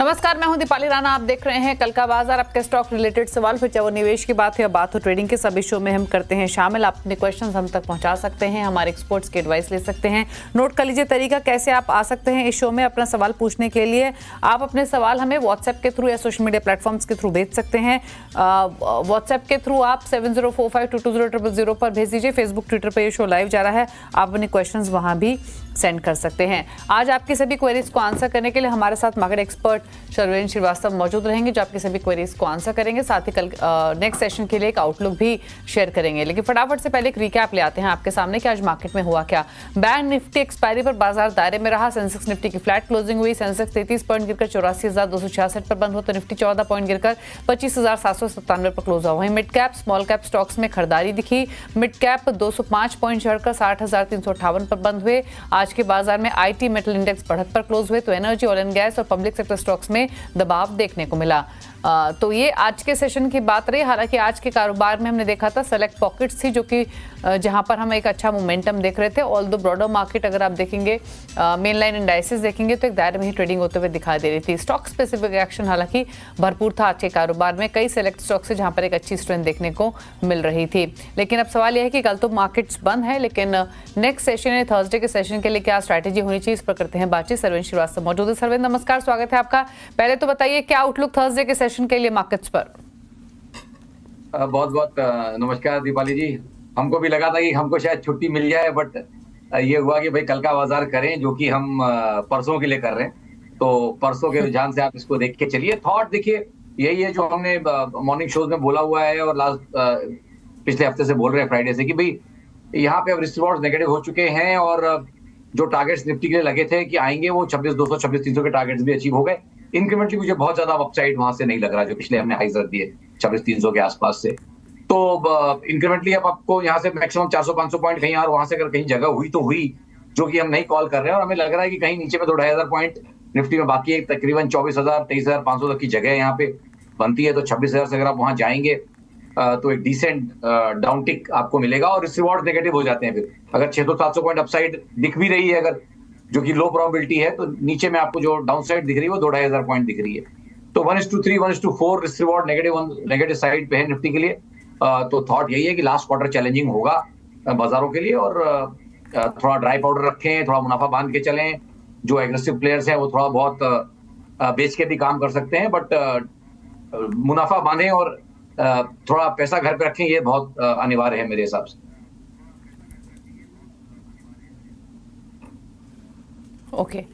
नमस्कार, मैं हूं दीपाली राणा। आप देख रहे हैं कल का बाजार। आपके स्टॉक रिलेटेड सवाल, फिर चाहे वो निवेश की बात हो या बात हो ट्रेडिंग के, सभी शो में हम करते हैं शामिल। आप अपने क्वेश्चंस हम तक पहुंचा सकते हैं, हमारे एक्सपर्ट्स की एडवाइस ले सकते हैं। नोट कर लीजिए तरीका कैसे आप आ सकते हैं इस शो में अपना सवाल पूछने के लिए। आप अपने सवाल हमें व्हाट्सएप के थ्रू या सोशल मीडिया प्लेटफॉर्म्स के थ्रू भेज सकते हैं। व्हाट्सएप के थ्रू आप 7045220000 पर भेज दीजिए। फेसबुक ट्विटर पर यह शो लाइव जा रहा है, आप अपने क्वेश्चंस वहां भी सेंड कर सकते हैं। आज आपकी सभी क्वेरीज को आंसर करने के लिए हमारे साथ मार्केट एक्सपर्ट शर्वेन श्रीवास्तव मौजूद रहेंगे, जो आपकी सभी क्वेरीज को आंसर करेंगे। साथ ही कल नेक्स्ट सेशन के लिए एक आउटलुक भी शेयर करेंगे। लेकिन फटाफट से पहले एक रिकैप ले आते हैं आपके सामने कि आज मार्केट में हुआ क्या। बैंक निफ्टी एक्सपायरी पर बाजार दायरे में रहा। सेंसेक्स निफ्टी की फ्लैट क्लोजिंग हुई। सेंसेक्स 33 पॉइंट गिरकर 84,266 पर बंद हुआ, तो निफ्टी 14 पॉइंट गिरकर 25,797 पर क्लोज हुआ। वहीं mid cap small cap stocks में खरीदारी दिखी। मिड कैप 205 पॉइंट चढ़कर 60,358 पर बंद हुए। आज के बाजार में आईटी मेटल इंडेक्स बढ़त पर क्लोज हुए, तो एनर्जी, ऑयल एंड गैस और पब्लिक सेक्टर स्टॉक्स में दबाव देखने को मिला। तो ये आज के सेशन की बात रही। हालांकि आज के कारोबार में हमने देखा था सेलेक्ट पॉकेट्स थी जो कि जहां पर हम एक अच्छा मोमेंटम देख रहे थे। ऑल द ब्रॉडर मार्केट अगर आप देखेंगे, मेन लाइन इंडाइसेस देखेंगे तो एक दायरे में ही ट्रेडिंग होते हुए दिखाई दे रही थी। स्टॉक स्पेसिफिक एक्शन हालांकि भरपूर था आज के कारोबार में। कई सेलेक्ट स्टॉक्स है जहां पर एक अच्छी स्ट्रेंथ देखने को मिल रही थी। लेकिन अब सवाल यह है कि कल तो मार्केट्स बंद है, लेकिन नेक्स्ट सेशन है थर्सडे के सेशन के लिए क्या स्ट्रैटेजी होनी चाहिए, इस पर करते हैं बातचीत। सर्वेन श्रीवास्तव मौजूद है। सर्वेन नमस्कार, स्वागत है आपका। पहले तो बताइए क्या आउटलुक थर्सडे के सेशन के लिए मार्केट्स पर। बहुत बहुत नमस्कार दीपाली जी। हमको भी लगा था कि हमको शायद छुट्टी मिल जाए, बट ये हुआ कि भाई कल का बाजार करें, जो कि हम परसों के लिए कर रहे हैं। तो परसों के रुझान से आप इसको देख के चलिए। थॉट देखिए यही है जो हमने मॉर्निंग शोज में बोला हुआ है और लास्ट पिछले हफ्ते से बोल रहे हैं फ्राइडे से, कि भाई यहाँ पे अब रिस्क रिवॉर्ड्स नेगेटिव हो चुके हैं और जो टारगेट्स निफ्टी के लिए लगे थे कि आएंगे, वो 26,200 26,300 के टारगेट्स भी अचीव हो गए। इंक्रीमेंटली मुझे बहुत ज्यादा अपसाइड वहां से नहीं लग रहा, जो पिछले हमने हाइज रख दिए 26,300 के आसपास से। तो इंक्रीमेंटली अब आपको यहाँ से मैक्सिमम 400-500 पॉइंट कहीं और वहां से अगर कहीं जगह हुई तो हुई, जो कि हम नहीं कॉल कर रहे हैं। और हमें लग रहा है कि कहीं नीचे में 2,500 पॉइंट निफ्टी में बाकी है, तकरीबन 24,000 23,500 तक की जगह यहाँ पे बनती है। तो 26,000 से अगर आप वहां जाएंगे तो एक डिसेंट डाउन टिक आपको मिलेगा और रिस्क रिवॉर्ड नेगेटिव हो जाते हैं। फिर अगर 600-700 पॉइंट अपसाइड दिख भी रही है, अगर जो कि लो प्रोबेबिलिटी है, तो नीचे में आपको जो डाउन साइड दिख रही है वो 2,500 पॉइंट दिख रही है। तो 1:3 1:4 रिस्क रिवॉर्ड नेगेटिव साइड पे है निफ्टी के लिए। तो थॉट यही है कि लास्ट क्वार्टर चैलेंजिंग होगा बाजारों के लिए और थोड़ा ड्राई पाउडर रखें, थोड़ा मुनाफा बांध के चलें। जो एग्रेसिव प्लेयर्स हैं वो थोड़ा बहुत बेच के भी काम कर सकते हैं, बट मुनाफा बांधें और थोड़ा पैसा घर पे रखें, ये बहुत अनिवार्य है मेरे हिसाब से। ओके,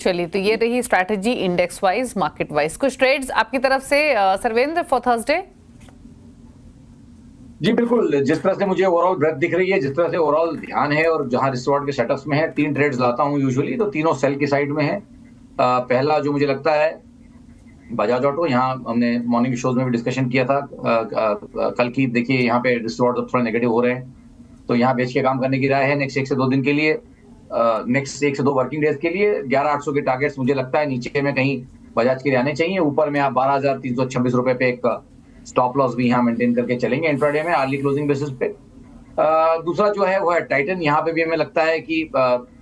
चलिए, तो ये रही strategy index wise, market wise. कुछ ट्रेड्स आपकी तरफ से सर्वेंद्र फॉर थर्सडे? जी बिल्कुल, जिस तरह से मुझे ओवरऑल ब्रेथ दिख रही है, जिस तरह से ओवरऑल ध्यान है और जहां रिस्क रिवॉर्ड के सेटअप्स में है, 3 ट्रेड्स लाता हूं यूजुअली, तो तीनों सेल की साइड में है। पहला जो मुझे लगता है बजाज ऑटो, यहाँ हमने मॉर्निंग शोज में भी डिस्कशन किया था कल की। देखिए यहाँ पे रिस्क रिवॉर्ड थोड़ा नेगेटिव हो रहे हैं, तो यहाँ बेच के काम करने की राय है नेक्स्ट 1 से 2 दिन के लिए, नेक्स्ट 1 से 2 वर्किंग डेज के लिए। 11,800 के टारगेट्स मुझे लगता है नीचे में कहीं बजाज के लिए आने चाहिए। ऊपर में आप 12,326 रुपए पे एक स्टॉप लॉस भी यहाँ मेंटेन करके चलेंगे इंट्राडे में अर्ली क्लोजिंग बेसिस पे। दूसरा जो है वो है टाइटन। यहाँ पे भी हमें लगता है कि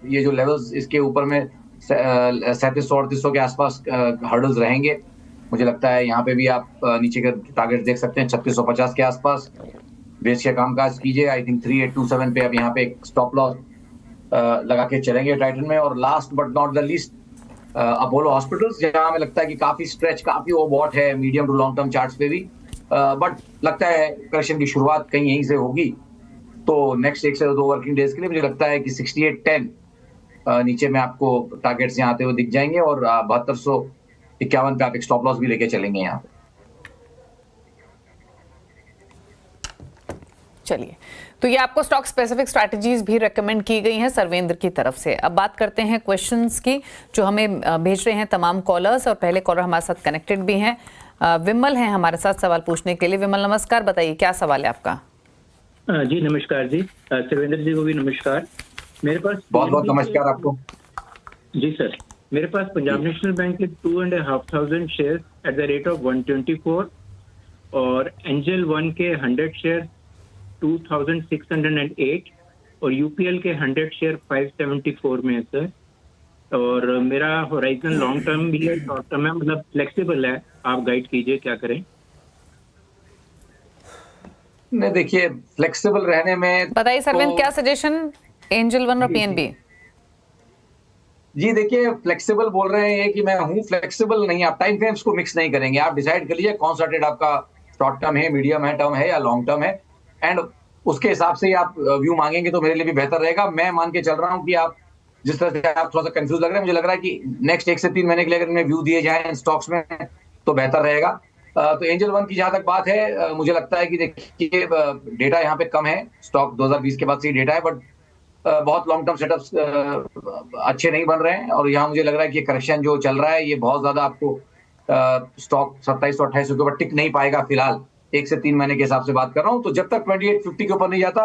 ये जो लेवल्स इसके ऊपर में 3700-3800 के आसपास हर्डल्स रहेंगे। मुझे लगता है यहाँ पे भी आप नीचे के टारगेट देख सकते हैं 3650 के आसपास। बेच के कामकाज कीजिए। आई थिंक 3827 पे अब यहाँ पे एक स्टॉप लॉस लगा के चलेंगे टाइटन में। और last but not the least Apollo hospitals, जहाँ हमें लगता है कि काफी स्ट्रेच, काफी ओवरबॉट है medium to long term charts पे भी, बट लगता है करेक्शन की शुरुआत कहीं यहीं से होगी। तो नेक्स्ट 1 से 2 वर्किंग डेज के लिए मुझे लगता है कि 6810 नीचे में आपको टारगेट्स यहाँ आते हुए दिख जाएंगे और 7251 पे आप एक स्टॉप लॉस भी लेके चलेंगे यहाँ पे। चलिए, तो ये आपको स्टॉक स्पेसिफिक स्ट्रैटेजीज भी रेकमेंड की गई हैं सर्वेंद्र की तरफ से। अब बात करते हैं क्वेश्चंस की जो हमें भेज रहे हैं तमाम कॉलर्स, और पहले कॉलर हमारे साथ कनेक्टेड भी हैं। विमल हैं हमारे साथ सवाल पूछने के लिए। विमल नमस्कार, बताइए क्या सवाल है आपका? जी नमस्कार जी, सर्वेंद्र जी को भी नमस्कार। मेरे पास बहुत बहुत नमस्कार आपको। जी सर, मेरे पास पंजाब नेशनल बैंक के 2,500 share at the rate of 124 और एंजल 1 के 100 शेयर 2,608 और यूपीएल के 100 शेयर 574 में है सर। और मेरा होराइजन लॉन्ग टर्म भी है, शॉर्ट टर्म है, मतलब फ्लेक्सिबल है। आप गाइड कीजिए क्या करें। नहीं देखिए, फ्लेक्सिबल रहने में बताइए सरविंद, तो क्या सजेशन एंजल वन और जी पीएनबी? जी देखिए, फ्लेक्सिबल बोल रहे हैं ये कि मैं हूँ फ्लेक्सिबल नहीं। आप टाइम फ्रेम्स को मिक्स नहीं करेंगे, आप डिसाइड कर लीजिए कौन सा ट्रेड आपका शॉर्ट टर्म है, मीडियम है, टर्म है या लॉन्ग टर्म है, एंड उसके हिसाब से ही आप व्यू मांगेंगे तो मेरे लिए भी बेहतर रहेगा। मैं मान के चल रहा हूँ कि आप जिस तरह से आप थोड़ा सा कंफ्यूज लग रहे हैं, मुझे लग रहा है कि नेक्स्ट 1 से 3 महीने के लिए अगर इनमें व्यू दिए जाए इन स्टॉक्स में तो बेहतर रहेगा। तो एंजल वन की जहां तक बात है, मुझे लगता है कि देखिए डेटा यहाँ पे कम है, स्टॉक 2020 के बाद से ही डेटा है, बट बहुत लॉन्ग टर्म सेटअप्स अच्छे नहीं बन रहे हैं। और यहाँ मुझे लग रहा है कि करेक्शन जो चल रहा है ये बहुत ज्यादा आपको स्टॉक 2728 के ऊपर टिक नहीं पाएगा फिलहाल। 1 से 3 महीने के हिसाब से बात कर रहा हूँ। तो जब तक 2850 के ऊपर नहीं जाता,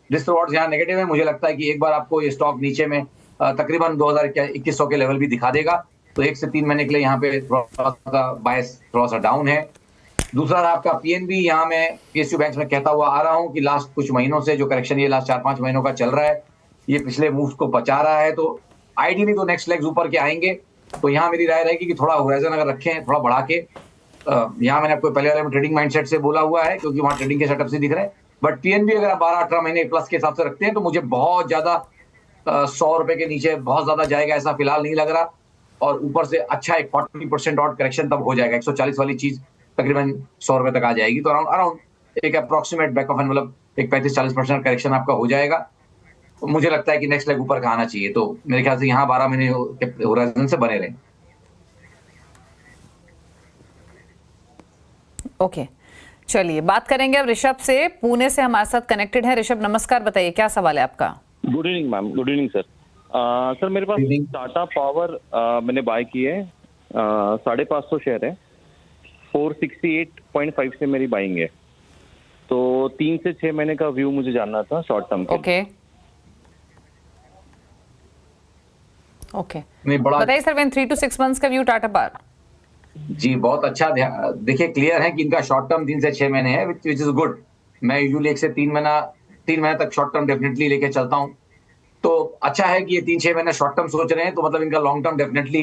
रिस्क रिवॉर्ड्स यहाँ नेगेटिव है। मुझे लगता है कि एक बार आपको ये स्टॉक नीचे में तकरीबन 2100 के लेवल भी दिखा देगा। तो 1 से 3 महीने के लिए यहाँ पे थोड़ा सा बायस थोड़ा सा डाउन है। दूसरा आपका पीएनबी, यहाँ मैं पीएसयू बैंक में कहता हुआ आ रहा हूँ कि लास्ट कुछ महीनों से जो करेक्शन ये लास्ट 4-5 महीनों का चल रहा है, ये पिछले मूव्स को बचा रहा है। तो आइडियली तो नेक्स्ट लेग्स ऊपर के आएंगे। तो यहाँ मेरी राय रहेगी कि थोड़ा होराइजन अगर रखें थोड़ा बढ़ा के, यहाँ मैंने आपको पहले वाले में ट्रेडिंग माइंडसेट से बोला हुआ है क्योंकि वहाँ ट्रेडिंग के सेटअप से दिख रहे हैं। बट पीएनबी अगर आप 12-18 महीने प्लस के हिसाब से रखते हैं तो मुझे बहुत ज्यादा 100 रुपए के नीचे बहुत ज्यादा जाएगा ऐसा फिलहाल नहीं लग रहा। और ऊपर से अच्छा एक 40% और करेक्शन तब हो जाएगा, 140 वाली चीज तकरीबन 100 रुपए तक आ जाएगी। तो अराउंड एक अप्रोक्सीमेट बैक ऑफ एनवेलप एक 35-40% करेक्शन आपका हो जाएगा। तो मुझे लगता है कि नेक्स्ट लेग ऊपर का आना चाहिए। तो मेरे ख्याल से यहाँ 12 महीने होराइजन से बने रहे। ओके, चलिए बात करेंगे अब ऋषभ से, पुणे से हमारे साथ कनेक्टेड है। ऋषभ नमस्कार, बताइए क्या सवाल है आपका? Good evening ma'am, good evening sir. Sir मेरे पास टाटा पावर मैंने बाय की है, 550 शेयर है, 468.5 से मेरी बाइंग है। तो 3 से 6 महीने का व्यू मुझे जानना था शॉर्ट टर्म के। ओके, नहीं बड़ा बताइए सर, 3 to 6 मंथ्स का व्यू टाटा पावर। जी बहुत अच्छा। देखिए क्लियर है कि इनका शॉर्ट टर्म 3 से 6 महीने है, विच इज गुड। मैं यूजुअली 1 से 3 महीने तक शॉर्ट टर्म डेफिनेटली लेके चलता हूँ। तो अच्छा है कि ये 3-6 महीने शॉर्ट टर्म सोच रहे हैं, तो मतलब इनका लॉन्ग टर्म डेफिनेटली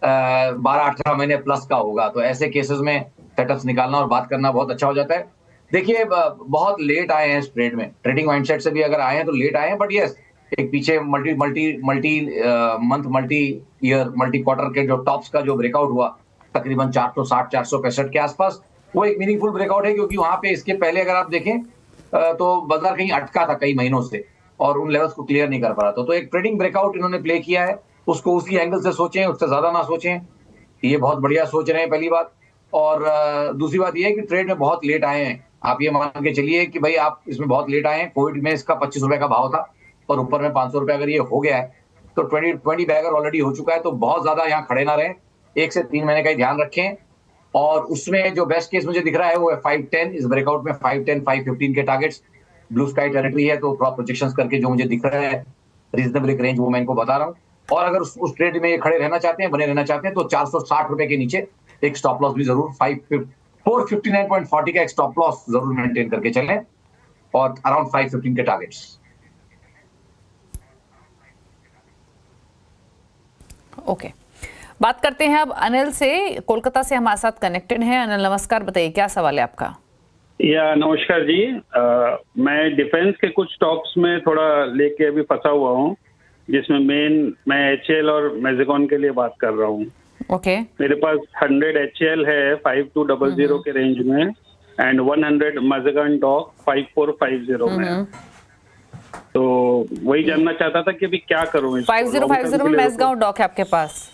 12-18 महीने प्लस का होगा। तो ऐसे केसेस में सेटअप्स निकालना और बात करना बहुत अच्छा हो जाता है। देखिए बहुत लेट आए हैं इस ट्रेड में, ट्रेडिंग माइंडसेट से भी अगर आए हैं तो लेट आए हैं, बट यस एक पीछे multi month, multi year, multi quarter के जो टॉप्स का जो ब्रेकआउट हुआ तकरीबन 460-465 के आसपास, वो एक मीनिंगफुल ब्रेकआउट है। क्योंकि वहां पे इसके पहले अगर आप देखें तो बाजार कहीं अटका था कई महीनों से और उन लेवल्स को क्लियर नहीं कर पा रहा था। तो एक ट्रेडिंग ब्रेकआउट इन्होंने प्ले किया है, उसको उसी एंगल से सोचें, उससे ज्यादा ना सोचें। ये बहुत बढ़िया सोच रहे हैं, पहली बात। और दूसरी बात ये है कि ट्रेड में बहुत लेट आए हैं। आप ये मान के चलिए कि भाई आप इसमें बहुत लेट आए हैं। कोविड में इसका 25 रुपए का भाव था और ऊपर में 500 रुपए अगर ये हो गया है तो 20 बैगर ऑलरेडी हो चुका है। तो बहुत ज्यादा यहाँ खड़े ना रहें, 1 से 3 महीने का ही ध्यान रखें। और उसमें जो बेस्ट केस मुझे दिख रहा है वो है 510। इस ब्रेकआउट में 510, 515 के टारगेट्स ब्लू स्काई टेरिटरी है। तो थोड़ा प्रोजेक्शंस करके जो मुझे दिख रहा है रीजनेबल एक रेंज, वो मैं इनको बता रहा हूँ। और अगर उस ट्रेड में ये खड़े रहना चाहते हैं, बने रहना चाहते हैं, तो 460 रुपए के नीचे एक स्टॉप लॉस भी जरूर 459.40 का एक स्टॉप लॉस जरूर मेंटेन करके चलें और अराउंड 515 के टारगेट्स। ओके, बात करते हैं अब अनिल से, कोलकाता से हमारे साथ कनेक्टेड हैं। अनिल नमस्कार, बताइए क्या सवाल है आपका? या नमस्कार जी। मैं डिफेंस के कुछ स्टॉक्स में थोड़ा लेके अभी फंसा हुआ हूँ, जिसमें मैं HAL और मैज़ेकॉन के लिए बात कर रहा हूँ। ओके, मेरे पास 100 HAL है 5200 के रेंज में एंड 100 मैज़ेकॉन डॉक 5450 में। तो वही जानना चाहता था कि अभी क्या करूँ। 5050 में मैज़गांव डॉक है आपके पास?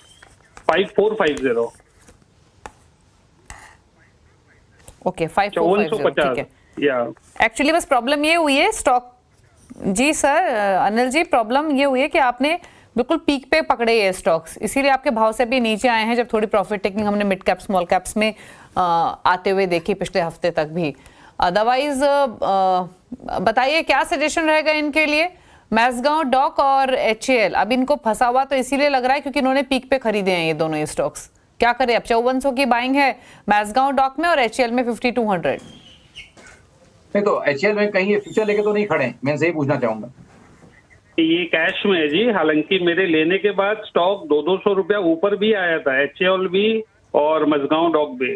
5450। ओके, 5450, ठीक है। या एक्चुअली बस प्रॉब्लम ये हुई है स्टॉक जी सर, अनिल जी, प्रॉब्लम ये हुई है कि आपने बिल्कुल पीक पे पकड़े ये स्टॉक्स, इसीलिए आपके भाव से भी नीचे आए हैं। जब थोड़ी प्रॉफिट टेकिंग हमने मिड कैप स्मॉल कैप्स में आते हुए देखी पिछले हफ्ते तक भी। अदरवाइज बताइए क्या सजेशन रहेगा इनके लिए? मैज़गांव डॉक और HAL, अब इनको फंसा हुआ तो इसीलिए लग रहा है क्योंकि इन्होंने पीक पे खरीदे हैं ये दोनों ही स्टॉक्स। क्या करें अब? 5400 की बाइंग है मैज़गांव डॉक में और HAL में 5200। नहीं तो HAL में कहीं ये फ्यूचर लेके तो नहीं खड़े, मैं सही पूछना चाहूंगा। ये कैश में है जी, हालांकि मेरे लेने के बाद स्टॉक 200 रुपया ऊपर भी आया था, HCL भी और मझगांव डॉक भी,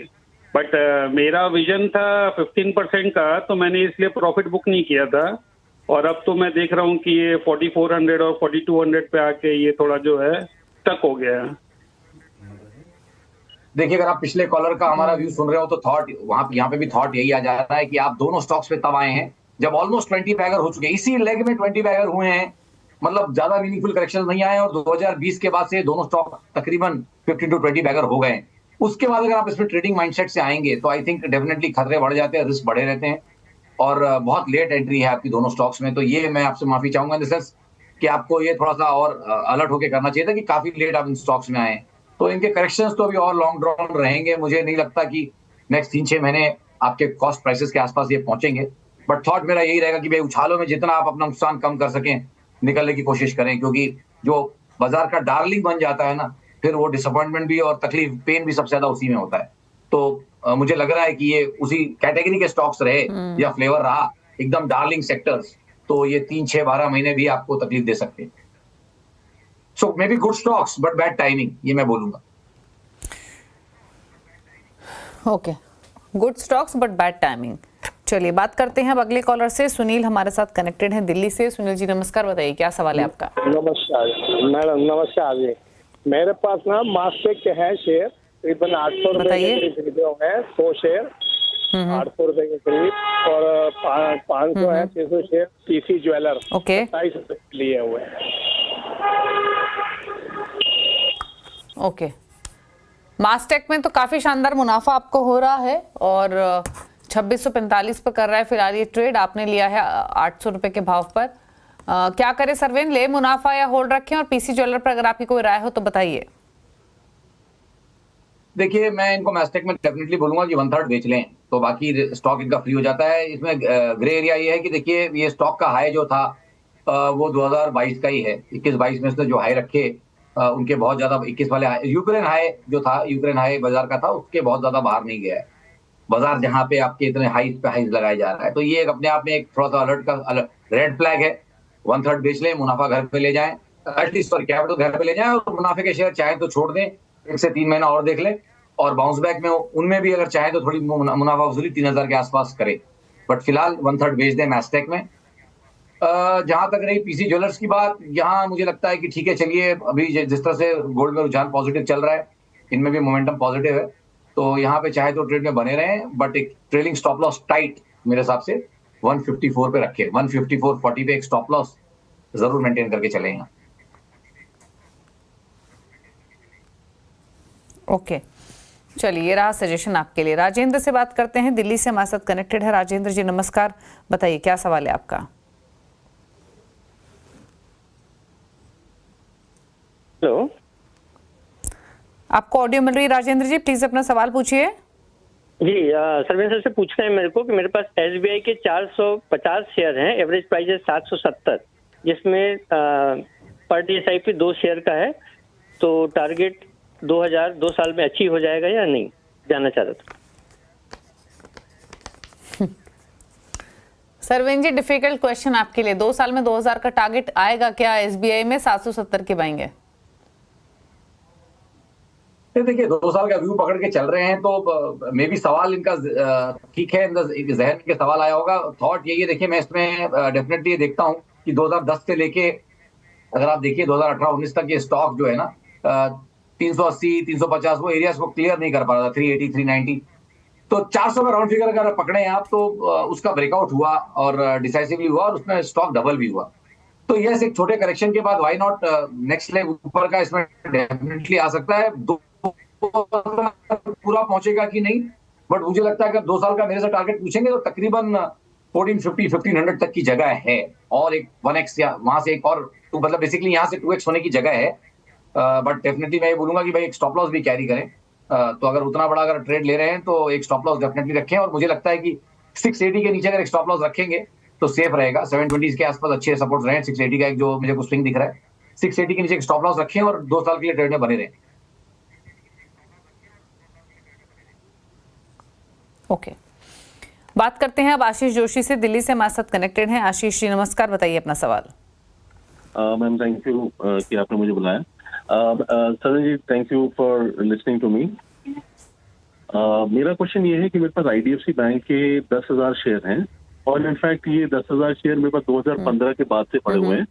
बट मेरा विजन था 15% का, तो मैंने इसलिए प्रॉफिट बुक नहीं किया था। और अब तो मैं देख रहा हूँ कि ये 4400 और 4200 पे आके ये थोड़ा जो है स्टक हो गया है। देखिए, अगर आप पिछले कॉलर का हमारा व्यू सुन रहे हो तो थॉट यहाँ पे भी थॉट यही आ जा रहा है कि आप दोनों स्टॉक्स पे तब आए हैं जब ऑलमोस्ट 20 बैगर हो चुके हैं, इसी लेग में 20 बैगर हुए हैं, मतलब ज्यादा मीनिंगफुल करेक्शन नहीं आए और 2020 के बाद से दोनों स्टॉक तकरीबन 15 to 20 बैगर हो गए। उसके बाद अगर आप इसमें ट्रेडिंग माइंडसेट से आएंगे तो आई थिंक डेफिनेटली खतरे बढ़ जाते हैं, रिस्क बढ़े रहते हैं और बहुत लेट एंट्री है आपकी दोनों स्टॉक्स में। तो ये मैं आपसे माफी चाहूंगा इन द सेंस कि आपको ये थोड़ा सा और अलर्ट होकर करना चाहिए था कि काफी लेट आप इन स्टॉक्स में आए। तो इनके करेक्शंस तो अभी और लॉन्ग ड्रॉन रहेंगे, मुझे नहीं लगता कि नेक्स्ट 3-6 महीने आपके कॉस्ट प्राइसेस के आसपास ये पहुंचेंगे। बट थॉट मेरा यही रहेगा कि भाई उछालों में जितना आप अपना नुकसान कम कर सकें निकलने की कोशिश करें, क्योंकि जो बाजार का डार्लिंग बन जाता है ना, फिर वो डिसअपॉइंटमेंट भी और तकलीफ पेन भी सबसे ज्यादा उसी में होता है। तो मुझे लग रहा है कि ये उसी कैटेगरी के स्टॉक्स रहे या फ्लेवर रहा एकदम डार्लिंग सेक्टर्स, तो ये 3-6-12 महीने भी आपको तकलीफ दे सकते हैं। So maybe good stocks but bad timing, ये मैं बोलूंगा। Okay, good stocks but bad timing. चलिए बात करते हैं अब अगले कॉलर से। सुनील हमारे साथ कनेक्टेड हैं दिल्ली से। सुनील जी नमस्कार, बताइए क्या सवाल है आपका। नमस्कार मैडम, नमस्कार जी। मेरे पास ना मास्टेक के हैं शेयर, करीबन 800 रुपए के खरीदे हुए हैं, 100 शेयर 800 रुपए के करीब, और 500 है 600 शेयर पीसी ज्वेलर, ओके 27 रुपए लिए हुए हैं। ओके, मास्टेक में तो काफी शानदार मुनाफा आपको हो रहा है और 2645 पर कर रहा है फिलहाल ये ट्रेड। आपने लिया है 800 रुपए के भाव पर। क्या करें सरवेन, ले मुनाफा या होल्ड रखें? और पीसी ज्वेलर पर अगर आपकी कोई राय हो तो बताइए। देखिए, मैं इनको मैस्टेक में डेफिनेटली बोलूंगा कि 1/3 बेच लें तो बाकी स्टॉक इनका फ्री हो जाता है। इसमें ग्रे एरिया ये है कि देखिए ये स्टॉक का हाई जो था वो 2022 का ही है। 21-22 में इसने जो हाई रखे उनके बहुत ज्यादा 21 वाले यूक्रेन हाई जो था, यूक्रेन हाई बाजार का था, उसके बहुत ज्यादा बाहर नहीं गया है बाजार, जहां पे आपके इतने हाई पे हाई लगाया जा रहा है। तो ये अपने आप में एक थोड़ा सा अलर्ट का रेड फ्लैग है। 1/3 बेच लें, मुनाफा घर पे ले जाएं, एटलीस्ट सॉरी कैपिटल घर पे ले जाएं, और मुनाफे के शेयर चाहे तो छोड़ दें, 1 से 3 महीना और देख लें, और बाउंस बैक में उनमें भी अगर चाहे तो थोड़ी मुनाफा वसूली 3000 के आसपास करें। बट फिलहाल 1/3 बेच दें मैस्टेक में। जहां तक रही पीसी ज्वेलर्स की बात, यहाँ मुझे लगता है कि ठीक है, चलिए अभी जिस तरह से गोल्ड में रुझान पॉजिटिव चल रहा है, इनमें भी मोमेंटम पॉजिटिव है, तो यहाँ पे चाहे तो ट्रेड में बने रहें, बट एक ट्रेलिंग स्टॉप लॉस टाइट मेरे हिसाब से 154 पे रखे। 154.40 पे एक स्टॉप लॉस जरूर मेंटेन करके चले यहाँ। ओके, चलिए ये रहा सजेशन आपके लिए। राजेंद्र से बात करते हैं, दिल्ली से हमारे साथ कनेक्टेड है। राजेंद्र जी नमस्कार, बताइए क्या सवाल है आपका। हेलो, आपको ऑडियो मिल रही है राजेंद्र जी, प्लीज अपना सवाल पूछिए। जी सरवेन सर से पूछना है मेरे को कि मेरे पास SBI के 450 शेयर हैं, एवरेज प्राइस है 770, जिसमें पर डे SIP 2 शेयर का है, तो टारगेट 2 साल में अच्छी हो जाएगा या नहीं, जानना चाह रहा था। सरवेन जी डिफिकल्ट क्वेश्चन आपके लिए। 2 साल में 2000 का टारगेट आएगा क्या SBI में 770 के बाएंगे? देखिए 2 साल का व्यू पकड़ के चल रहे हैं तो मे बी सवाल इनका ठीक है, जहन के सवाल आया होगा। थॉट यही है, देखिए मैं इसमें डेफिनेटली ये देखता हूँ कि 2010 से लेके अगर आप देखिए 2018-19 तक ये स्टॉक जो है ना 380-350 वो एरियाज को क्लियर नहीं कर पा रहा था, 380-390, तो 400 का राउंड फिगर अगर पकड़े हैं आप तो उसका ब्रेकआउट हुआ और डिसाइसिवली हुआ और उसमें स्टॉक डबल भी हुआ। तो यस, एक छोटे करेक्शन के बाद व्हाई नॉट नेक्स्ट लेग ऊपर का इसमें डेफिनेटली आ सकता है। पूरा पहुंचेगा कि नहीं, बट मुझे लगता है कि 2 साल का मेरे से टारगेट पूछेंगे तो तकरीबन 1450-1500 तक की जगह है, और एक 1x या वहां से एक और मतलब बेसिकली यहाँ से 2x होने की जगह है। बट डेफिनेटली मैं ये बोलूंगा कि भाई एक स्टॉप लॉस भी कैरी करें। तो अगर उतना बड़ा अगर ट्रेड ले रहे हैं तो एक स्टॉप लॉस डेफिनेटली रखें, और मुझे लगता है कि 680 के नीचे अगर एक स्टॉप लॉस रखेंगे तो सेफ रहेगा। 720 के आसपास अच्छे सपोर्ट रहे, 680 का एक जो मुझे कुछ स्विंग दिख रहा है, 680 के नीचे एक स्टॉप लॉस रखें और 2 साल के लिए ट्रेड में बने रहें। ओके, बात करते हैं अब आशीष जोशी से, दिल्ली से हमारे साथ कनेक्टेड हैं। आशीष जी नमस्कार, बताइए अपना सवाल। मैम थैंक यू कि आपने मुझे बुलाया। Saran ji thank you for listening to me. मेरा क्वेश्चन ये है कि मेरे पास आईडीएफसी बैंक के 10,000 शेयर हैं और इनफैक्ट ये 10,000 शेयर मेरे पास 2015 के बाद से पड़े हुए हैं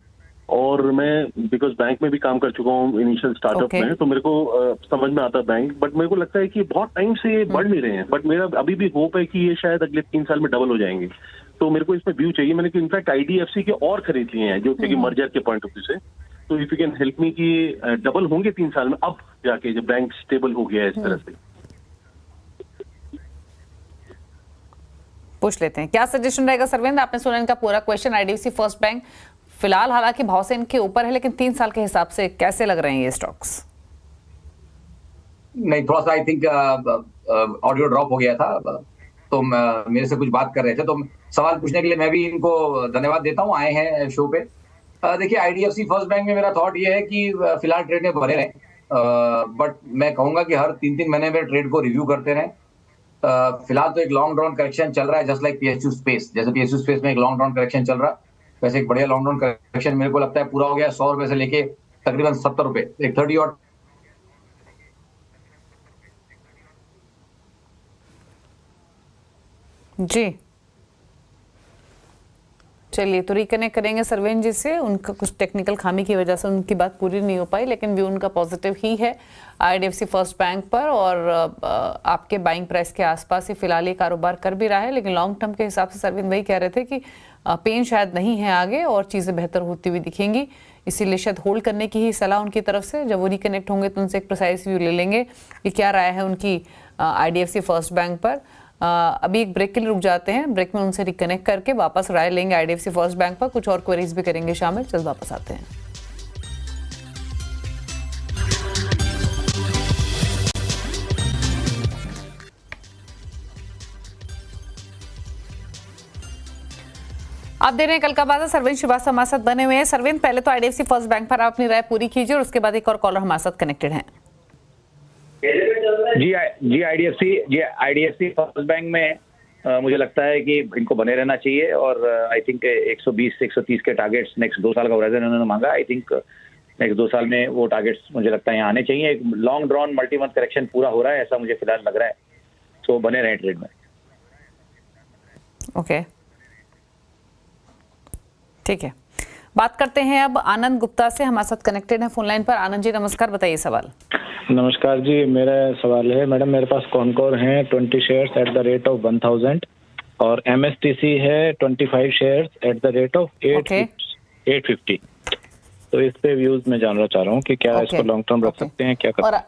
और मैं बिकॉज बैंक में भी काम कर चुका हूँ इनिशियल स्टार्टअप में, तो मेरे को समझ में आता है बैंक, बट मेरे को लगता है कि बहुत टाइम से ये बढ़ नहीं रहे हैं, बट मेरा अभी भी होप है कि ये शायद अगले 3 साल में डबल हो जाएंगे। तो मेरे को इसमें व्यू चाहिए। मैंने इनफैक्ट आईडीएफसी के और खरीद लिए हैं जो कि मर्जर के पॉइंट ऑफ व्यू से। तो if you can help me कि डबल होंगे 3 साल में अब जाके जब बैंक स्टेबल हो गया है इस तरह से। पूछ लेते हैं क्या सजेशन रहेगा। सर्वेंद्र, आपने सुना इनका पूरा क्वेश्चन। आईडीएफसी फर्स्ट बैंक फिलहाल हालांकि भाव से इनके ऊपर है, लेकिन 3 साल के हिसाब से कैसे लग रहे हैं ये स्टॉक्स? नहीं, थोड़ा सा आई थिंक ऑडियो ड्रॉप हो गया था, तो मेरे से कुछ बात कर रहे थे, तो सवाल पूछने के लिए मैं भी इनको धन्यवाद देता हूँ, आए हैं शो पे। देखिए आईडीएफसी फर्स्ट बैंक में मेरा थॉट ये है कि फिलहाल ट्रेड में भरे रहें, बट मैं कहूंगा कि हर 3-3 महीने में ट्रेड को रिव्यू करते रहें। फिलहाल तो एक लॉन्ग ड्रॉन करेक्शन चल रहा है, जस्ट लाइक पीएसयू स्पेस। जैसे पीएसयू स्पेस में एक लॉन्ग ड्रॉन करेक्शन चल रहा है, वैसे एक बढ़िया लॉन्ग ड्रॉन करेक्शन मेरे को लगता है पूरा हो गया। 100 रुपए से लेके तकरीबन 70 रुपए, एक 30 और जी चलिए, तो रिकनेक्ट करेंगे सरवेन जी से। उनका कुछ टेक्निकल खामी की वजह से उनकी बात पूरी नहीं हो पाई, लेकिन व्यू उनका पॉजिटिव ही है आईडीएफसी फर्स्ट बैंक पर, और आपके बाइंग प्राइस के आसपास ही फिलहाल ये कारोबार कर भी रहा है। लेकिन लॉन्ग टर्म के हिसाब से सरवेन वही कह रहे थे कि पेन शायद नहीं है आगे और चीज़ें बेहतर होती हुई दिखेंगी, इसीलिए शायद होल्ड करने की ही सलाह उनकी तरफ से। जब वो रिकनेक्ट होंगे तो उनसे एक प्रिसाइज व्यू ले लेंगे कि क्या राय है उनकी आईडीएफसी फर्स्ट बैंक पर। अभी एक ब्रेक के लिए रुक जाते हैं, ब्रेक में उनसे रिकनेक्ट करके वापस राय लेंगे आईडीएफसी फर्स्ट बैंक पर। कुछ और क्वेरीज भी करेंगे शामिल, जल्द वापस आते हैं। आप दे रहे हैं कल का बाजार। सरविंद श्रीवास्तव हमारे साथ बने हुए हैं। सरविंद, पहले तो आईडीएफसी फर्स्ट बैंक पर आप अपनी राय पूरी कीजिए और उसके बाद एक और कॉलर हमारे साथ कनेक्टेड हैं। जी आईडीएफसी फर्स्ट बैंक में मुझे लगता है कि इनको बने रहना चाहिए और आई थिंक 120 से 130 के टारगेट्स नेक्स्ट 2 साल का होराइजन उन्होंने मांगा। आई थिंक नेक्स्ट 2 साल में वो टारगेट्स मुझे लगता है यहाँ आने चाहिए। एक long drawn multi month correction पूरा हो रहा है ऐसा मुझे फिलहाल लग रहा है, तो बने रहे ट्रेड में। ओके, ठीक है। बात करते हैं अब आनंद गुप्ता से, हमारे साथ कनेक्टेड है फोन लाइन पर। आनंद जी नमस्कार, बताइए सवाल। नमस्कार जी, मेरा सवाल है मैडम, मेरे पास कॉनकोर हैं 20 shares at the rate of 1000 और एमएसटीसी है 25 shares at the rate of 850। तो इस पे व्यूज मैं जानना चाह रहा हूँ कि क्या इसको लॉन्ग टर्म रख सकते हैं, क्या कर।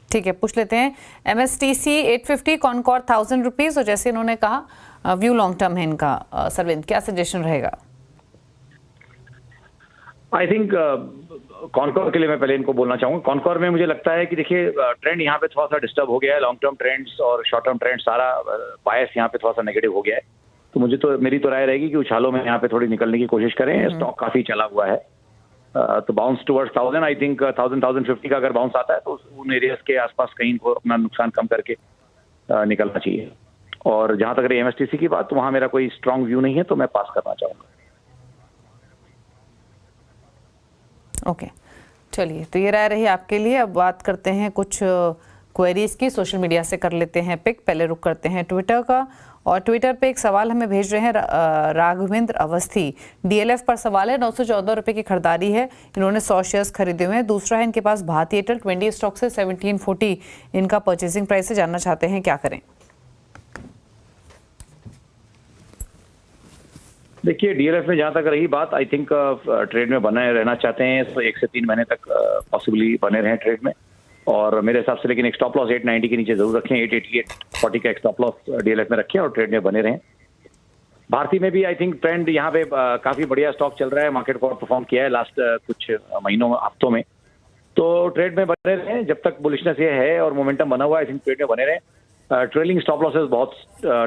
ठीक है, पूछ लेते हैं। एमएसटीसी 850, कॉनकोर 1000 रुपीज, और जैसे इन्होंने कहा व्यू लॉन्ग टर्म है इनका। सरविंद, क्या सजेशन रहेगा? आई थिंक कॉनकोर के लिए मैं पहले इनको बोलना चाहूंगा। कॉनकोर में मुझे लगता है कि देखिए ट्रेंड यहाँ पे थोड़ा सा डिस्टर्ब हो गया है। लॉन्ग टर्म ट्रेंड्स और शॉर्ट टर्म ट्रेंड सारा बायस यहाँ पे थोड़ा सा नेगेटिव हो गया है। तो मेरी तो राय रहेगी कि उछालों में यहाँ पे थोड़ी निकलने की कोशिश करें। स्टॉक काफी चला हुआ है, तो बाउंस टुवर्ड्स 1000, आई थिंक 1050 का अगर बाउंस आता है तो उन एरियाज के आसपास कहीं इनको अपना नुकसान कम करके निकलना चाहिए। और जहां तक रही एमएसटीसी की बात, तो वहां मेरा कोई स्ट्रांग व्यू नहीं है, तो मैं पास करना चाहूंगा। ओके, चलिए, तो ये राय रही आपके लिए। अब बात करते हैं कुछ क्वेरीज की, सोशल मीडिया से कर लेते हैं पिक। पहले रुक करते हैं ट्विटर का, और ट्विटर पे एक सवाल हमें भेज रहे हैं राघवेंद्र अवस्थी। डीएलएफ पर सवाल है, 914 रुपए की खरीदारी है, इन्होंने 100 शेयर्स खरीदे हुए हैं। दूसरा है इनके पास भारतीय एयरटेल 20 स्टॉक से 1740 इनका परचेसिंग प्राइस है, जानना चाहते हैं क्या करें। देखिए डीएलएफ में जहां तक रही बात, आई थिंक ट्रेड में बने रहना चाहते हैं तो 1 से 3 महीने तक पॉसिबली बने रहें ट्रेड में। और मेरे हिसाब से लेकिन एक स्टॉप लॉस 890 के नीचे जरूर रखें, 888.40 का एक स्टॉप लॉस डीएलएफ में रखें और ट्रेड में बने रहें। भारतीय में भी आई थिंक ट्रेंड यहाँ पे काफी बढ़िया स्टॉक चल रहा है, मार्केट को परफॉर्म किया है लास्ट कुछ महीनों हफ्तों में, तो ट्रेड में बने रहें जब तक बुलिशनेस ये है और मोमेंटम बना हुआ है। आई थिंक ट्रेड में बने रहें। ट्रेलिंग स्टॉप लॉसेस बहुत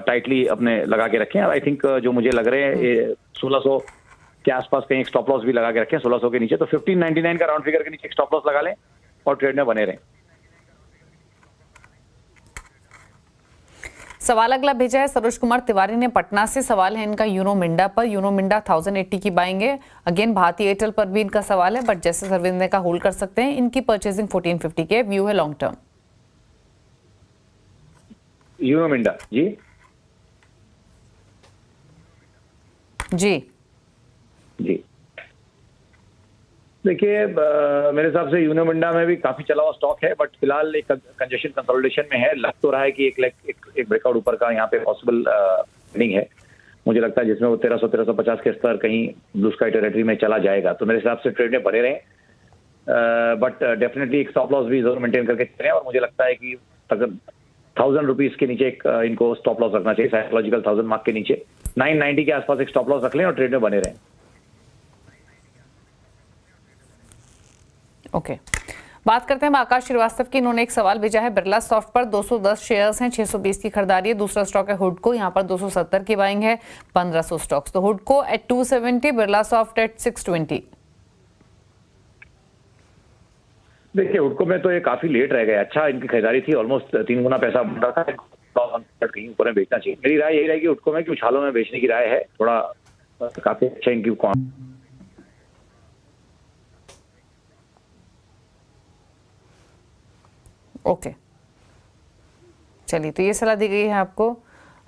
टाइटली अपने लगा के रखें। आई थिंक जो मुझे लग रहे हैं 1600 के आसपास कहीं एक स्टॉप लॉस भी लगा के रखें, 1600 के नीचे, तो 1599 का राउंड फिगर के नीचे एक स्टॉप लॉस लगा लें और ट्रेड में बने रहें। सवाल अगला भेजा है सरोज कुमार तिवारी ने पटना से। सवाल है इनका यूनो मिंडा पर। यूनो मिंडा 1080 की बाइंग है। अगेन भारतीय एयरटेल पर भी इनका सवाल है, बट जैसे सरविंद ने कहा होल्ड कर सकते हैं। इनकी परचेजिंग 1450 के व्यू है लॉन्ग टर्म। यूनो मिंडा जी जी देखिए, मेरे हिसाब से यूनो मिंडा में भी काफी चला हुआ स्टॉक है, बट फिलहाल एक कंजेशन कंसोलिडेशन में है। लग तो रहा है कि एक ब्रेकआउट ऊपर का यहाँ पे पॉसिबल नहीं है। मुझे लगता है जिसमें वो 1300-1350 के स्तर कहीं ब्लू स्काई टेरिटरी में चला जाएगा, तो मेरे हिसाब से ट्रेड में बने रहे। बट डेफिनेटली एक स्टॉप लॉस भी जरूर मेंटेन करके चलें, और मुझे लगता है कि अगर 1000 रुपीज के नीचे एक इनको स्टॉप लॉस रखना चाहिए, साइकोलॉजिकल 1000 मार्क के नीचे 990 के आसपास एक स्टॉप लॉस रख लें और ट्रेड में बने रहें। ओके बात करते हैं आकाश श्रीवास्तव की। इन्होंने एक सवाल भेजा है बिरला सॉफ्ट पर 210 शेयर्स हैं, 620 की खरीदारी है। दूसरा स्टॉक है हुडको, यहाँ पर 270 की बाइंग है, 1500 स्टॉक्स। तो हुडको एट 270, बिरला सॉफ्ट एट 620। देखिए हुडको में तो ये काफी लेट रह गए। अच्छा इनकी खरीदारी थी, ऑलमोस्ट 3 गुना पैसा बन रहा था, कहीं ऊपर में बेचना चाहिए। मेरी राय यही रहेगी हुडको में कि उछालों में बेचने की राय है। थोड़ा काफी अच्छा इनकी ओके चलिए, तो ये सलाह दी गई है आपको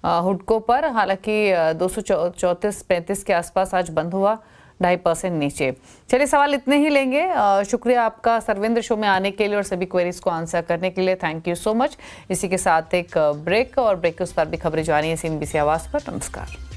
हुडको पर। हालांकि 234-35 के आसपास आज बंद हुआ, 2.5% नीचे। चलिए सवाल इतने ही लेंगे। शुक्रिया आपका सर्वेंद्र शो में आने के लिए और सभी क्वेरीज को आंसर करने के लिए। Thank you so much. इसी के साथ एक ब्रेक, और ब्रेक के उस पर भी खबरें जानिए CNBC आवाज पर। नमस्कार।